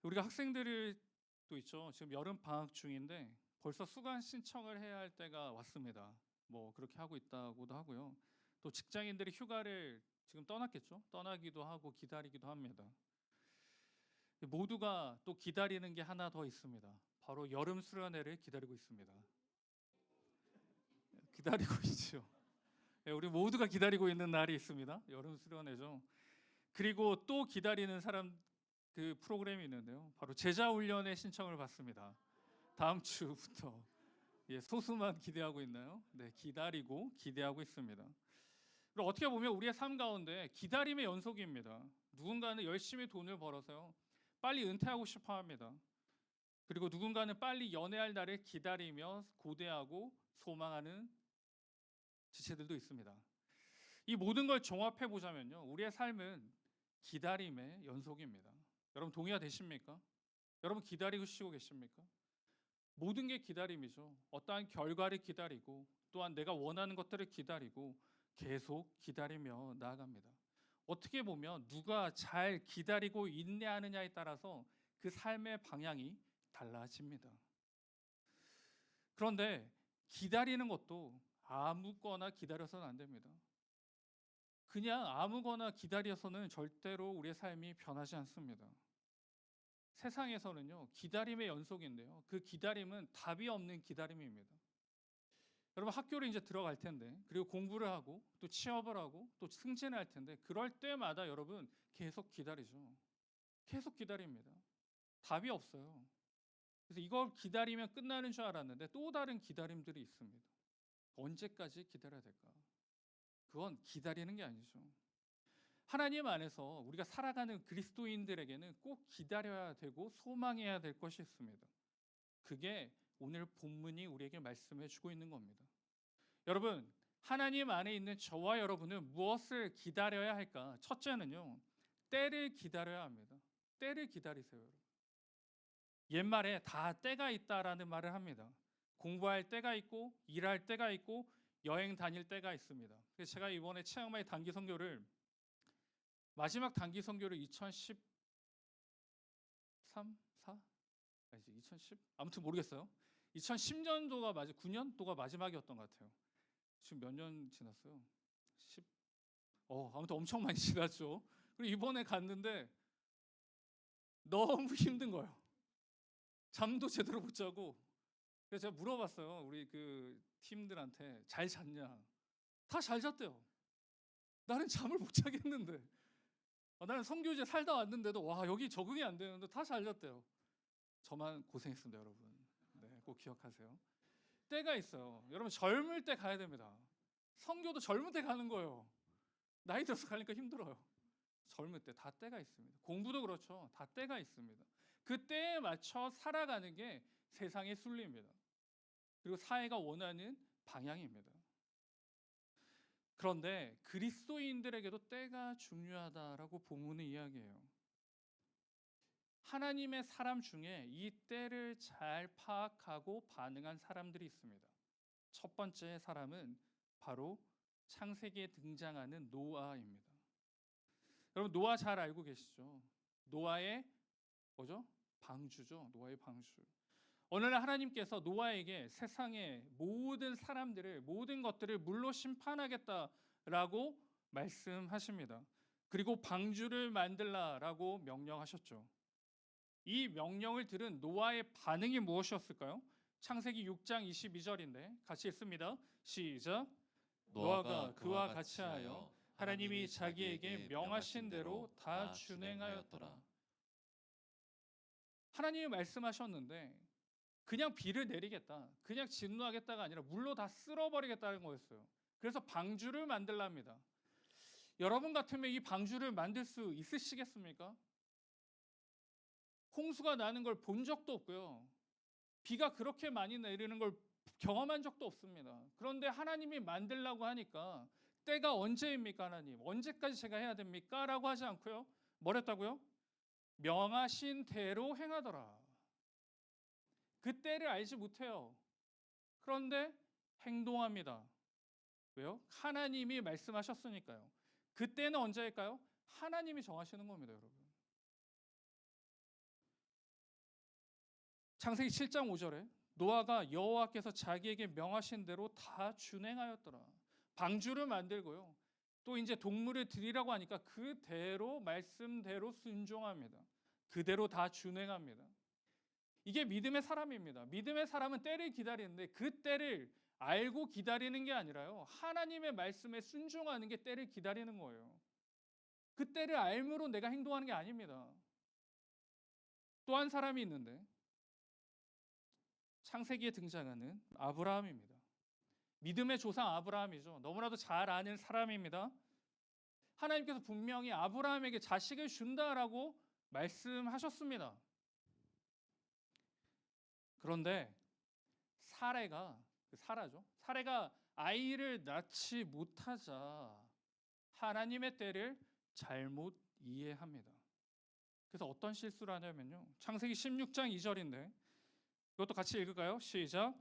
우리가 학생들이 또 있죠. 지금 여름 방학 중인데 벌써 수강 신청을 해야 할 때가 왔습니다. 뭐 그렇게 하고 있다고도 하고요. 또 직장인들이 휴가를 지금 떠났겠죠. 떠나기도 하고 기다리기도 합니다. 모두가 또 기다리는 게 하나 더 있습니다. 바로 여름 수련회를 기다리고 있습니다. 기다리고 있죠. 네, 우리 모두가 기다리고 있는 날이 있습니다. 여름 수련회죠. 그리고 또 기다리는 사람 그 프로그램이 있는데요. 바로 제자 훈련에 신청을 받습니다. 다음 주부터. 예, 소수만 기대하고 있나요? 네, 기다리고 기대하고 있습니다. 그리고 어떻게 보면 우리의 삶 가운데 기다림의 연속입니다. 누군가는 열심히 돈을 벌어서요. 빨리 은퇴하고 싶어 합니다. 그리고 누군가는 빨리 연애할 날을 기다리며 고대하고 소망하는 지체들도 있습니다. 이 모든 걸 종합해 보자면요. 우리의 삶은 기다림의 연속입니다. 여러분 동의가 되십니까? 여러분 기다리시고 계십니까? 모든 게 기다림이죠. 어떠한 결과를 기다리고 또한 내가 원하는 것들을 기다리고 계속 기다리며 나아갑니다. 어떻게 보면 누가 잘 기다리고 인내하느냐에 따라서 그 삶의 방향이 달라집니다. 그런데 기다리는 것도 아무거나 기다려서는 안 됩니다. 그냥 아무거나 기다려서는 절대로 우리의 삶이 변하지 않습니다. 세상에서는요, 기다림의 연속인데요. 그 기다림은 답이 없는 기다림입니다. 여러분 학교를 이제 들어갈 텐데, 그리고 공부를 하고 또 취업을 하고 또 승진을 할 텐데, 그럴 때마다 여러분 계속 기다리죠. 계속 기다립니다. 답이 없어요. 그래서 이걸 기다리면 끝나는 줄 알았는데 또 다른 기다림들이 있습니다. 언제까지 기다려야 될까? 그건 기다리는 게 아니죠. 하나님 안에서 우리가 살아가는 그리스도인들에게는 꼭 기다려야 되고 소망해야 될 것이 있습니다. 그게 오늘 본문이 우리에게 말씀해 주고 있는 겁니다. 여러분, 하나님 안에 있는 저와 여러분은 무엇을 기다려야 할까? 첫째는요, 때를 기다려야 합니다. 때를 기다리세요, 여러분. 옛말에 다 때가 있다라는 말을 합니다. 공부할 때가 있고, 일할 때가 있고, 여행 다닐 때가 있습니다. 그래서 제가 이번에 치앙마이 단기 선교를 마지막 단기 선교를 2013, 4? 아니지 2010? 아무튼 모르겠어요. 2010년도가 9년도가 마지막이었던 것 같아요. 지금 몇 년 지났어요? 10. 아무튼 엄청 많이 지났죠. 그리고 이번에 갔는데 너무 힘든 거예요. 잠도 제대로 못 자고. 그래서 제가 물어봤어요. 우리 그 팀들한테 잘 잤냐? 다 잘 잤대요. 나는 잠을 못 자겠는데. 나는 선교지에 살다 왔는데도 와 여기 적응이 안 되는데 다 잘 잤대요. 저만 고생했습니다, 여러분. 네, 꼭 기억하세요. 때가 있어요. 여러분 젊을 때 가야 됩니다. 선교도 젊을 때 가는 거예요. 나이 들어서 가니까 힘들어요. 젊을 때 다 때가 있습니다. 공부도 그렇죠. 다 때가 있습니다. 그 때에 맞춰 살아가는 게 세상의 순리입니다. 그리고 사회가 원하는 방향입니다. 그런데 그리스도인들에게도 때가 중요하다라고 본문은 이야기해요. 하나님의 사람 중에 이 때를 잘 파악하고 반응한 사람들이 있습니다. 첫 번째 사람은 바로 창세기에 등장하는 노아입니다. 여러분 노아 잘 알고 계시죠? 노아의 뭐죠? 방주죠. 노아의 방주. 어느 날 하나님께서 노아에게 세상의 모든 사람들을 모든 것들을 물로 심판하겠다라고 말씀하십니다. 그리고 방주를 만들라라고 명령하셨죠. 이 명령을 들은 노아의 반응이 무엇이었을까요? 창세기 6장 22절인데 같이 읽습니다. 시작. 노아가 그와 같이 하여 하나님이 자기에게 명하신 대로 다 준행하였더라. 하나님이 말씀하셨는데 그냥 비를 내리겠다, 그냥 진노하겠다가 아니라 물로 다 쓸어버리겠다는 거였어요. 그래서 방주를 만들랍니다. 여러분 같으면 이 방주를 만들 수 있으시겠습니까? 홍수가 나는 걸 본 적도 없고요. 비가 그렇게 많이 내리는 걸 경험한 적도 없습니다. 그런데 하나님이 만들라고 하니까 때가 언제입니까, 하나님? 언제까지 제가 해야 됩니까? 라고 하지 않고요. 뭐랬다고요? 명하신 대로 행하더라. 그 때를 알지 못해요. 그런데 행동합니다. 왜요? 하나님이 말씀하셨으니까요. 그때는 언제일까요? 하나님이 정하시는 겁니다, 여러분. 창세기 7장 5절에 노아가 여호와께서 자기에게 명하신 대로 다 준행하였더라. 방주를 만들고요. 또 이제 동물을 드리라고 하니까 그대로 말씀대로 순종합니다. 그대로 다 준행합니다. 이게 믿음의 사람입니다. 믿음의 사람은 때를 기다리는데 그 때를 알고 기다리는 게 아니라요. 하나님의 말씀에 순종하는 게 때를 기다리는 거예요. 그 때를 알므로 내가 행동하는 게 아닙니다. 또 한 사람이 있는데 창세기에 등장하는 아브라함입니다. 믿음의 조상 아브라함이죠. 너무나도 잘 아는 사람입니다. 하나님께서 분명히 아브라함에게 자식을 준다라고 말씀하셨습니다. 그런데 사라가 아이를 낳지 못하자 하나님의 때를 잘못 이해합니다. 그래서 어떤 실수를 하냐면요. 창세기 16장 2절인데 이것도 같이 읽을까요? 시작.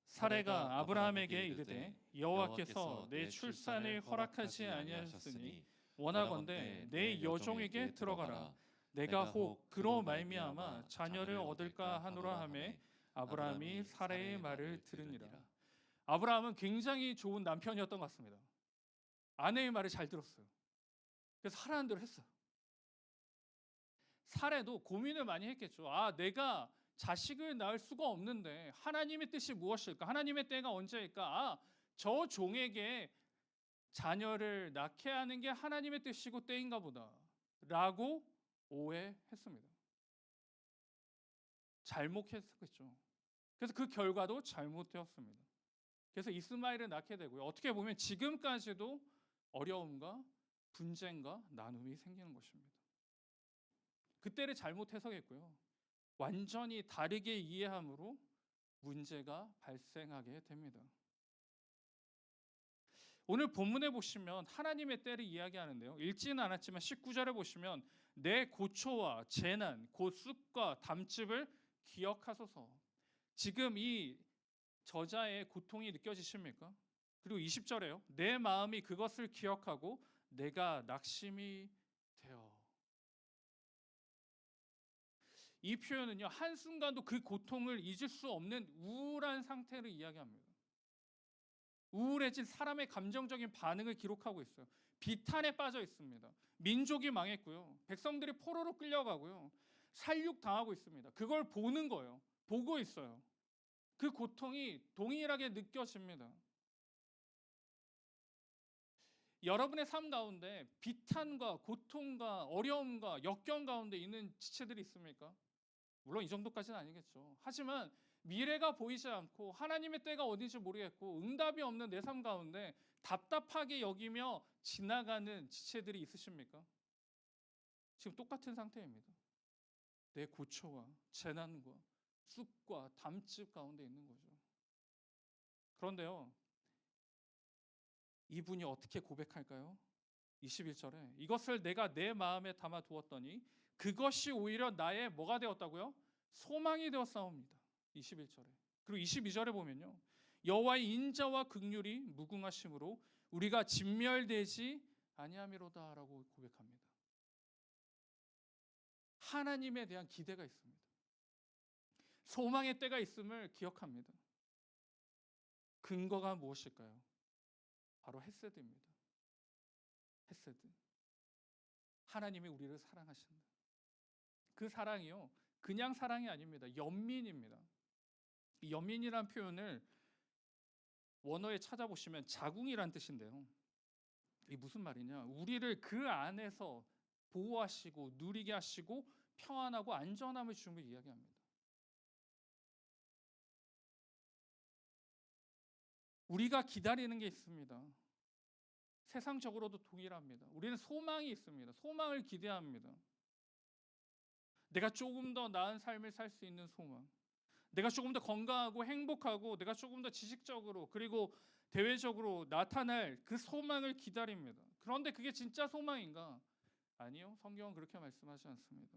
사레가 아브라함에게 이르되 여호와께서 내 출산을 허락하지 아니하셨으니 원하건대 내 여종에게 들어가라. 내가 혹 그로 말미암아 자녀를 얻을까 하노라 하매 아브라함이 사레의 말을 들으니라. 아브라함은 굉장히 좋은 남편이었던 것 같습니다. 아내의 말을 잘 들었어요. 그래서 하라는 대로 했어요. 사레도 고민을 많이 했겠죠. 내가 자식을 낳을 수가 없는데 하나님의 뜻이 무엇일까? 하나님의 때가 언제일까? 저 종에게 자녀를 낳게 하는 게 하나님의 뜻이고 때인가 보다 라고 오해했습니다. 잘못했겠죠. 그래서 그 결과도 잘못되었습니다. 그래서 이스마엘을 낳게 되고요. 어떻게 보면 지금까지도 어려움과 분쟁과 나눔이 생기는 것입니다. 그때를 잘못 해석했고요. 완전히 다르게 이해함으로 문제가 발생하게 됩니다. 오늘 본문에 보시면 하나님의 때를 이야기하는데요. 읽지는 않았지만 19절에 보시면 내 고초와 재난, 곧 쑥과 담즙을 기억하소서. 지금 이 저자의 고통이 느껴지십니까? 그리고 20절에요. 내 마음이 그것을 기억하고 내가 낙심이 되어. 이 표현은요, 한순간도 그 고통을 잊을 수 없는 우울한 상태를 이야기합니다. 우울해진 사람의 감정적인 반응을 기록하고 있어요. 비탄에 빠져 있습니다. 민족이 망했고요. 백성들이 포로로 끌려가고요. 살육당하고 있습니다. 그걸 보는 거예요. 보고 있어요. 그 고통이 동일하게 느껴집니다. 여러분의 삶 가운데 비탄과 고통과 어려움과 역경 가운데 있는 지체들이 있습니까? 물론 이 정도까지는 아니겠죠. 하지만 미래가 보이지 않고 하나님의 때가 어딘지 모르겠고 응답이 없는 내 삶 가운데 답답하게 여기며 지나가는 지체들이 있으십니까? 지금 똑같은 상태입니다. 내 고초와 재난과 쑥과 담즙 가운데 있는 거죠. 그런데요, 이분이 어떻게 고백할까요? 21절에 이것을 내가 내 마음에 담아 두었더니 그것이 오히려 나의 뭐가 되었다고요? 소망이 되었사옵니다. 21절에. 그리고 22절에 보면요. 여호와의 인자와 긍휼이 무궁하심으로 우리가 진멸되지 아니함이로다라고 고백합니다. 하나님에 대한 기대가 있습니다. 소망의 때가 있음을 기억합니다. 근거가 무엇일까요? 바로 헤세드입니다. 헤세드. 하나님이 우리를 사랑하신다. 그 사랑이요, 그냥 사랑이 아닙니다. 연민입니다. 이 연민이란 표현을 원어에 찾아보시면 자궁이란 뜻인데요. 이게 무슨 말이냐? 우리를 그 안에서 보호하시고 누리게 하시고 평안하고 안전함을 주는 걸 이야기합니다. 우리가 기다리는 게 있습니다. 세상적으로도 동일합니다. 우리는 소망이 있습니다. 소망을 기대합니다. 내가 조금 더 나은 삶을 살 수 있는 소망. 내가 조금 더 건강하고 행복하고 내가 조금 더 지식적으로 그리고 대외적으로 나타날 그 소망을 기다립니다. 그런데 그게 진짜 소망인가? 아니요. 성경은 그렇게 말씀하지 않습니다.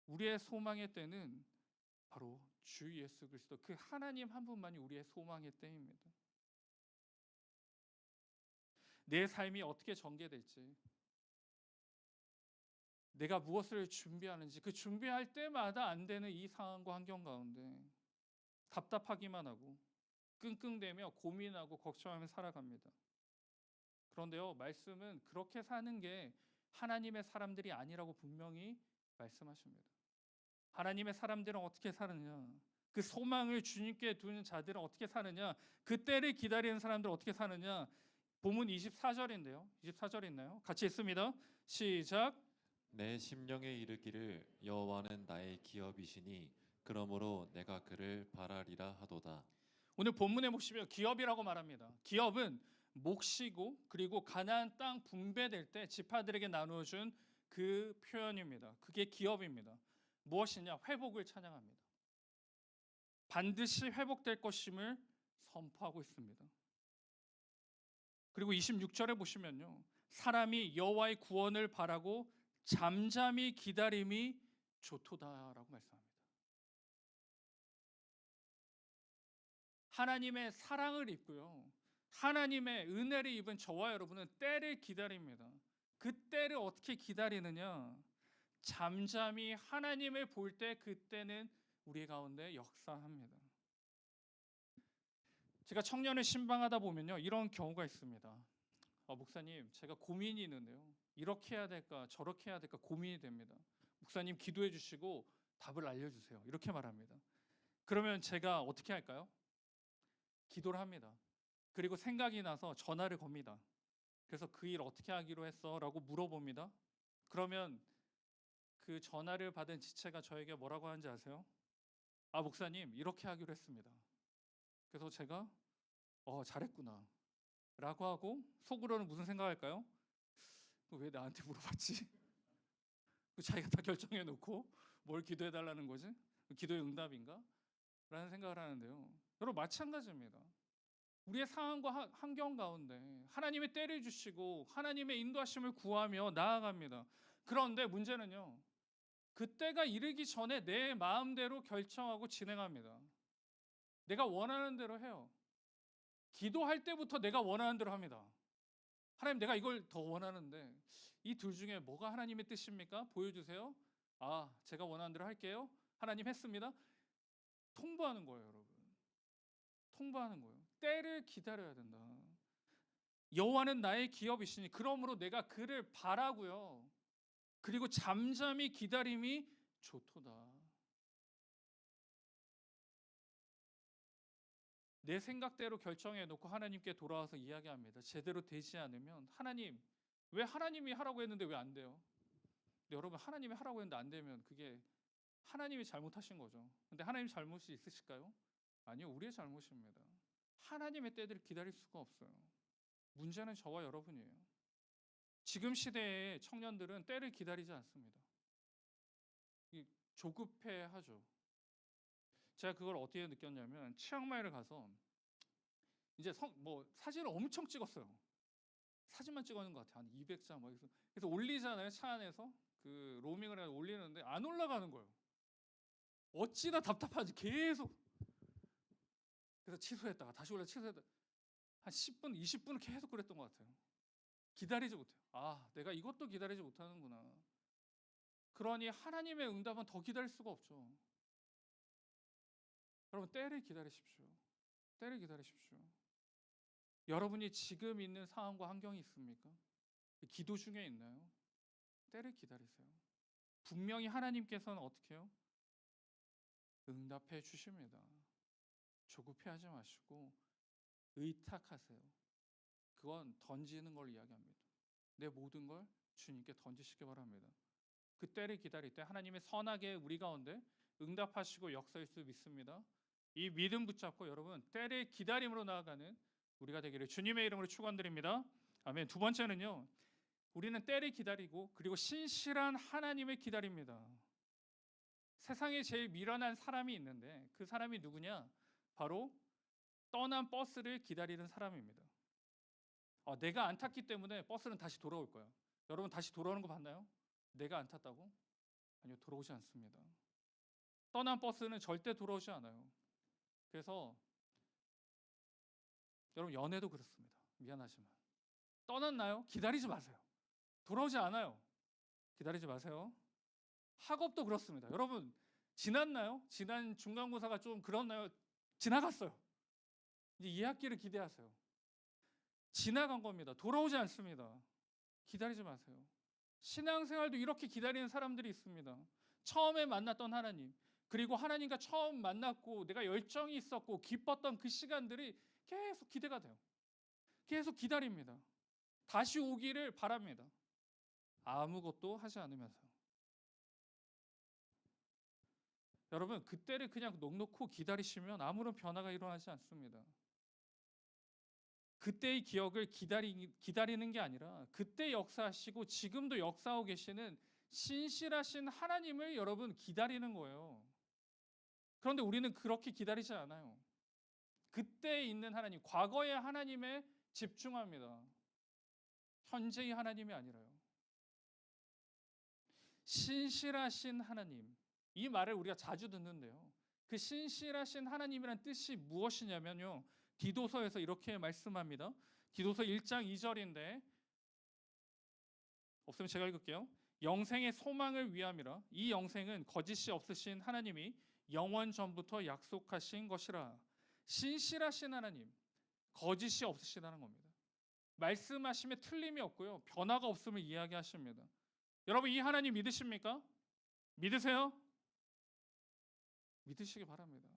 우리의 소망의 때는 바로 주 예수 그리스도 그 하나님 한 분만이 우리의 소망의 때입니다. 내 삶이 어떻게 전개될지 내가 무엇을 준비하는지 그 준비할 때마다 안 되는 이 상황과 환경 가운데 답답하기만 하고 끙끙대며 고민하고 걱정하며 살아갑니다. 그런데요, 말씀은 그렇게 사는 게 하나님의 사람들이 아니라고 분명히 말씀하십니다. 하나님의 사람들은 어떻게 사느냐? 그 소망을 주님께 두는 자들은 어떻게 사느냐? 그 때를 기다리는 사람들은 어떻게 사느냐? 본문 24절인데요. 24절 있나요? 같이 읽습니다. 시작. 내 심령에 이르기를 여호와는 나의 기업이시니 그러므로 내가 그를 바라리라 하도다. 오늘 본문에 보시면 기업이라고 말합니다. 기업은 몫이고 그리고 가나안 땅 분배될 때 지파들에게 나누어 준 그 표현입니다. 그게 기업입니다. 무엇이냐? 회복을 찬양합니다. 반드시 회복될 것임을 선포하고 있습니다. 그리고 26절에 보시면요. 사람이 여호와의 구원을 바라고 잠잠히 기다림이 좋도다라고 말씀합니다. 하나님의 사랑을 입고요. 하나님의 은혜를 입은 저와 여러분은 때를 기다립니다. 그 때를 어떻게 기다리느냐? 잠잠히 하나님을 볼 때 그때는 우리 가운데 역사합니다. 제가 청년을 신방하다 보면요. 이런 경우가 있습니다. 목사님, 제가 고민이 있는데요. 이렇게 해야 될까, 저렇게 해야 될까 고민이 됩니다. 목사님 기도해 주시고 답을 알려주세요. 이렇게 말합니다. 그러면 제가 어떻게 할까요? 기도를 합니다. 그리고 생각이 나서 전화를 겁니다. 그래서 그 일 어떻게 하기로 했어? 라고 물어봅니다. 그러면 그 전화를 받은 지체가 저에게 뭐라고 하는지 아세요? 목사님 이렇게 하기로 했습니다. 그래서 제가 잘했구나 라고 하고 속으로는 무슨 생각할까요? 왜 나한테 물어봤지? 자기가 다 결정해 놓고 뭘 기도해 달라는 거지? 기도의 응답인가? 라는 생각을 하는데요. 여러분 마찬가지입니다. 우리의 상황과 환경 가운데 하나님의 때를 주시고 하나님의 인도하심을 구하며 나아갑니다. 그런데 문제는요. 그때가 이르기 전에 내 마음대로 결정하고 진행합니다. 내가 원하는 대로 해요. 기도할 때부터 내가 원하는 대로 합니다. 하나님 내가 이걸 더 원하는데 이 둘 중에 뭐가 하나님의 뜻입니까? 보여주세요. 제가 원하는 대로 할게요. 하나님 했습니다. 통보하는 거예요, 여러분. 통보하는 거예요. 때를 기다려야 된다. 여호와는 나의 기업이시니 그러므로 내가 그를 바라고요. 그리고 잠잠히 기다림이 좋도다. 내 생각대로 결정해 놓고 하나님께 돌아와서 이야기합니다. 제대로 되지 않으면 하나님, 왜 하나님이 하라고 했는데 왜 안 돼요? 근데 여러분 하나님이 하라고 했는데 안 되면 그게 하나님이 잘못하신 거죠. 근데 하나님 잘못이 있으실까요? 아니요, 우리의 잘못입니다. 하나님의 때를 기다릴 수가 없어요. 문제는 저와 여러분이에요. 지금 시대의 청년들은 때를 기다리지 않습니다. 조급해하죠. 제가 그걸 어떻게 느꼈냐면 치앙마이를 가서 이제 사진을 엄청 찍었어요. 사진만 찍었는 것 같아요. 한 200장 막 그래서 올리잖아요. 차 안에서 그 로밍을 해서 올리는데 안 올라가는 거예요. 어찌나 답답한지 계속. 그래서 취소했다가 다시 올려 취소했다가 한 10분, 20분을 계속 그랬던 것 같아요. 기다리지 못해요. 내가 이것도 기다리지 못하는구나. 그러니 하나님의 응답은 더 기다릴 수가 없죠. 여러분 때를 기다리십시오. 때를 기다리십시오. 여러분이 지금 있는 상황과 환경이 있습니까? 기도 중에 있나요? 때를 기다리세요. 분명히 하나님께서는 어떻게 해요? 응답해 주십니다. 조급해하지 마시고 의탁하세요. 그건 던지는 걸 이야기합니다. 내 모든 걸 주님께 던지시기 바랍니다. 그 때를 기다릴 때 하나님의 선하게 우리 가운데 응답하시고 역사일 수 믿습니다. 이 믿음 붙잡고 여러분 때를 기다림으로 나아가는 우리가 되기를 주님의 이름으로 축원드립니다. 아멘. 두 번째는요. 우리는 때를 기다리고 그리고 신실한 하나님을 기다립니다. 세상에 제일 미련한 사람이 있는데 그 사람이 누구냐? 바로 떠난 버스를 기다리는 사람입니다. 내가 안 탔기 때문에 버스는 다시 돌아올 거야. 여러분 다시 돌아오는 거 봤나요? 내가 안 탔다고? 아니요, 돌아오지 않습니다. 떠난 버스는 절대 돌아오지 않아요. 그래서 여러분 연애도 그렇습니다. 미안하지만 떠났나요? 기다리지 마세요. 돌아오지 않아요. 기다리지 마세요. 학업도 그렇습니다. 여러분 지났나요? 지난 중간고사가 좀 그렇나요? 지나갔어요. 이제 2학기를 기대하세요. 지나간 겁니다. 돌아오지 않습니다. 기다리지 마세요. 신앙생활도 이렇게 기다리는 사람들이 있습니다. 처음에 만났던 하나님, 그리고 하나님과 처음 만났고 내가 열정이 있었고 기뻤던 그 시간들이 계속 기대가 돼요. 계속 기다립니다. 다시 오기를 바랍니다. 아무것도 하지 않으면서. 여러분 그때를 그냥 넋놓고 기다리시면 아무런 변화가 일어나지 않습니다. 그때의 기억을 기다리는 게 아니라 그때 역사하시고 지금도 역사하고 계시는 신실하신 하나님을 여러분 기다리는 거예요. 그런데 우리는 그렇게 기다리지 않아요. 그때 있는 하나님, 과거의 하나님에 집중합니다. 현재의 하나님이 아니라요. 신실하신 하나님, 이 말을 우리가 자주 듣는데요. 그 신실하신 하나님이란 뜻이 무엇이냐면요. 디도서에서 이렇게 말씀합니다. 디도서 1장 2절인데 없으면 제가 읽을게요. 영생의 소망을 위함이라. 이 영생은 거짓이 없으신 하나님이 영원 전부터 약속하신 것이라. 신실하신 하나님, 거짓이 없으시다는 겁니다. 말씀하심에 틀림이 없고요. 변화가 없음을 이야기하십니다. 여러분 이 하나님 믿으십니까? 믿으세요? 믿으시기 바랍니다.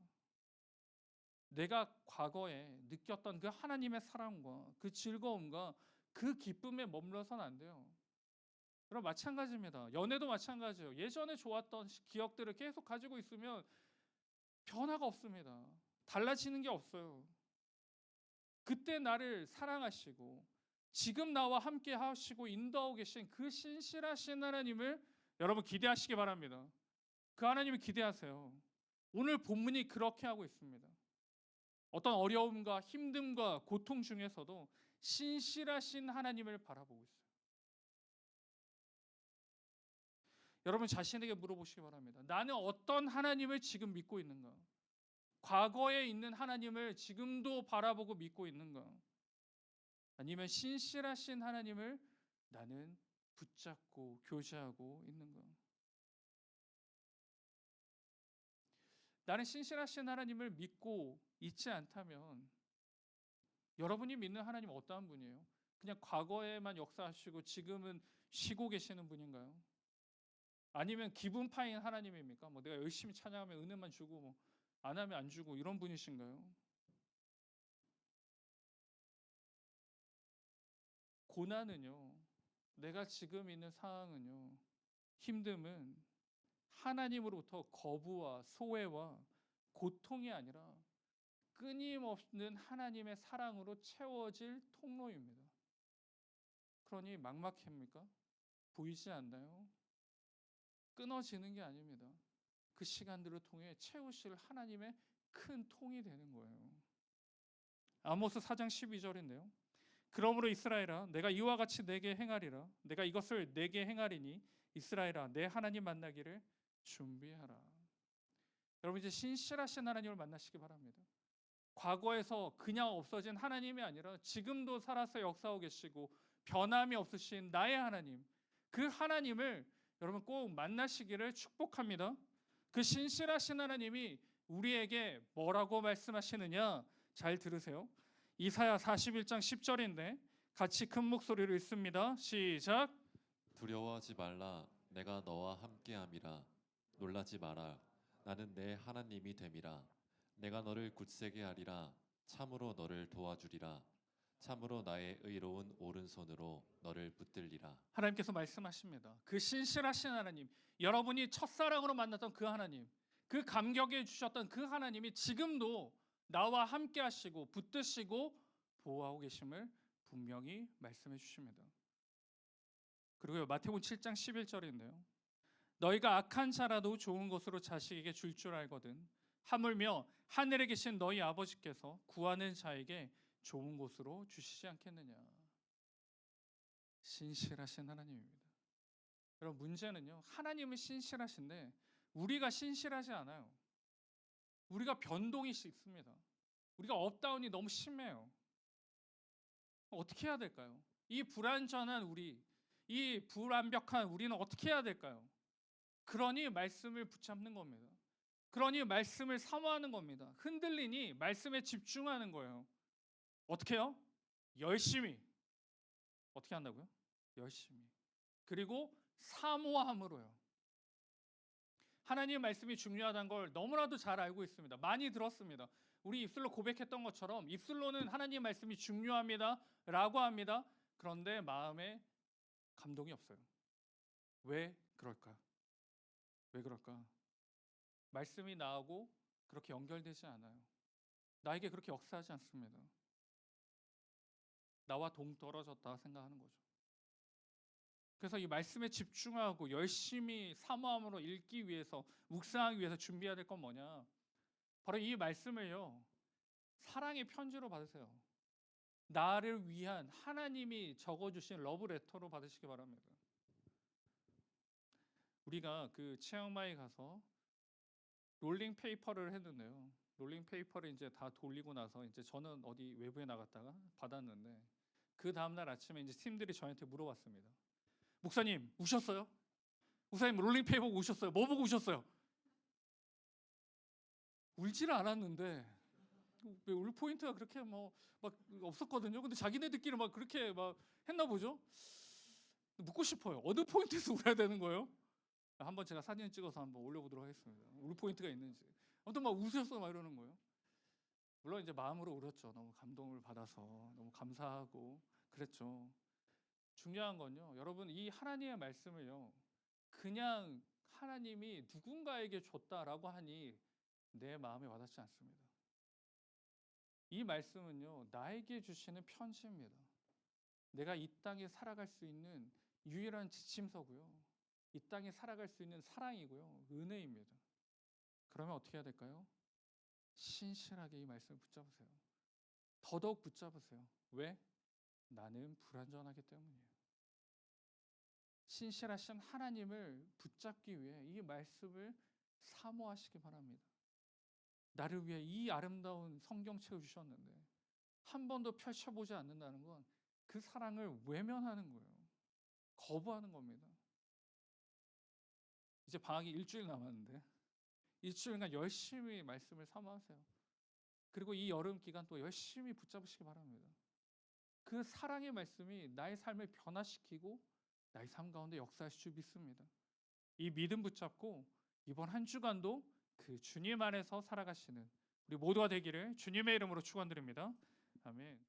내가 과거에 느꼈던 그 하나님의 사랑과 그 즐거움과 그 기쁨에 머물러서는 안 돼요. 여러분 마찬가지입니다. 연애도 마찬가지예요. 예전에 좋았던 기억들을 계속 가지고 있으면 변화가 없습니다. 달라지는 게 없어요. 그때 나를 사랑하시고 지금 나와 함께 하시고 인도하고 계신 그 신실하신 하나님을 여러분 기대하시기 바랍니다. 그 하나님을 기대하세요. 오늘 본문이 그렇게 하고 있습니다. 어떤 어려움과 힘듦과 고통 중에서도 신실하신 하나님을 바라보고 있어요. 여러분 자신에게 물어보시기 바랍니다. 나는 어떤 하나님을 지금 믿고 있는가? 과거에 있는 하나님을 지금도 바라보고 믿고 있는가? 아니면 신실하신 하나님을 나는 붙잡고 교제하고 있는가? 나는 신실하신 하나님을 믿고 있지 않다면 여러분이 믿는 하나님은 어떠한 분이에요? 그냥 과거에만 역사하시고 지금은 쉬고 계시는 분인가요? 아니면 기분 파인 하나님입니까? 뭐 내가 열심히 찬양하면 은혜만 주고 뭐 안 하면 안 주고 이런 분이신가요? 고난은요, 내가 지금 있는 상황은요, 힘듦은 하나님으로부터 거부와 소외와 고통이 아니라 끊임없는 하나님의 사랑으로 채워질 통로입니다. 그러니 막막합니까? 보이지 않나요? 끊어지는 게 아닙니다. 그 시간들을 통해 채우실 하나님의 큰 통이 되는 거예요. 아모스 4장 12절인데요. 그러므로 이스라엘아 내가 이와 같이 내게 행하리라. 내가 이것을 내게 행하리니 이스라엘아 내 하나님 만나기를 준비하라. 여러분 이제 신실하신 하나님을 만나시기 바랍니다. 과거에서 그냥 없어진 하나님이 아니라 지금도 살아서 역사하고 계시고 변함이 없으신 나의 하나님, 그 하나님을 여러분 꼭 만나시기를 축복합니다. 그 신실하신 하나님이 우리에게 뭐라고 말씀하시느냐 잘 들으세요. 이사야 41장 10절인데 같이 큰 목소리로 읽습니다. 시작. 두려워하지 말라. 내가 너와 함께함이라. 놀라지 마라. 나는 내 하나님이 됨이라. 내가 너를 굳세게 하리라. 참으로 너를 도와주리라. 참으로 나의 의로운 오른손으로 너를 붙들리라. 하나님께서 말씀하십니다. 그 신실하신 하나님, 여러분이 첫사랑으로 만났던 그 하나님, 그 감격에 주셨던 그 하나님이 지금도 나와 함께 하시고 붙드시고 보호하고 계심을 분명히 말씀해 주십니다. 그리고 마태복음 7장 11절인데요. 너희가 악한 자라도 좋은 것으로 자식에게 줄 줄 알거든 하물며 하늘에 계신 너희 아버지께서 구하는 자에게 좋은 곳으로 주시지 않겠느냐. 신실하신 하나님입니다. 여러분 문제는요, 하나님은 신실하신데 우리가 신실하지 않아요. 우리가 변동이 있습니다. 우리가 업다운이 너무 심해요. 어떻게 해야 될까요? 이 불완전한 우리, 이 불완벽한 우리는 어떻게 해야 될까요? 그러니 말씀을 붙잡는 겁니다. 그러니 말씀을 사모하는 겁니다. 흔들리니 말씀에 집중하는 거예요. 어떻게 해요? 열심히. 어떻게 한다고요? 열심히. 그리고 사모함으로요. 하나님의 말씀이 중요하다는 걸 너무나도 잘 알고 있습니다. 많이 들었습니다. 우리 입술로 고백했던 것처럼 입술로는 하나님의 말씀이 중요합니다라고 합니다. 그런데 마음에 감동이 없어요. 왜 그럴까? 왜 그럴까? 말씀이 나하고 그렇게 연결되지 않아요. 나에게 그렇게 역사하지 않습니다. 나와 동떨어졌다 생각하는 거죠. 그래서 이 말씀에 집중하고 열심히 사모함으로 읽기 위해서 묵상하기 위해서 준비해야 될 건 뭐냐? 바로 이 말씀을요. 사랑의 편지로 받으세요. 나를 위한 하나님이 적어주신 러브레터로 받으시기 바랍니다. 우리가 그 치앙마이 가서 롤링 페이퍼를 했는데요. 롤링 페이퍼를 이제 다 돌리고 나서 이제 저는 어디 외부에 나갔다가 받았는데 그 다음날 아침에 이제 팀들이 저한테 물어봤습니다. 목사님 우셨어요? 목사님 롤링 페이퍼 보고 우셨어요? 뭐 보고 우셨어요? 울지는 않았는데 왜 울 포인트가 그렇게 뭐 막 없었거든요. 근데 자기네들끼리 막 그렇게 막 했나 보죠. 묻고 싶어요. 어느 포인트에서 울어야 되는 거예요? 한번 제가 사진 찍어서 한번 올려보도록 하겠습니다. 울 포인트가 있는지. 아무튼 막 우셨어 막 이러는 거예요. 물론 이제 마음으로 울었죠. 너무 감동을 받아서 너무 감사하고 그랬죠. 중요한 건요. 여러분 이 하나님의 말씀을요. 그냥 하나님이 누군가에게 줬다라고 하니 내 마음에 와닿지 않습니다. 이 말씀은요. 나에게 주시는 편지입니다. 내가 이 땅에 살아갈 수 있는 유일한 지침서고요. 이 땅에 살아갈 수 있는 사랑이고요. 은혜입니다. 그러면 어떻게 해야 될까요? 신실하게 이 말씀을 붙잡으세요. 더더욱 붙잡으세요. 왜? 나는 불완전하기 때문이에요. 신실하신 하나님을 붙잡기 위해 이 말씀을 사모하시기 바랍니다. 나를 위해 이 아름다운 성경책을 주셨는데 한 번도 펼쳐보지 않는다는 건 그 사랑을 외면하는 거예요. 거부하는 겁니다. 이제 방학이 일주일 남았는데 일주일간 열심히 말씀을 사모하세요. 그리고 이 여름 기간 또 열심히 붙잡으시기 바랍니다. 그 사랑의 말씀이 나의 삶을 변화시키고 나의 삶 가운데 역사하실 줄 믿습니다. 이 믿음 붙잡고 이번 한 주간도 그 주님 안에서 살아가시는 우리 모두가 되기를 주님의 이름으로 축원드립니다. 아멘.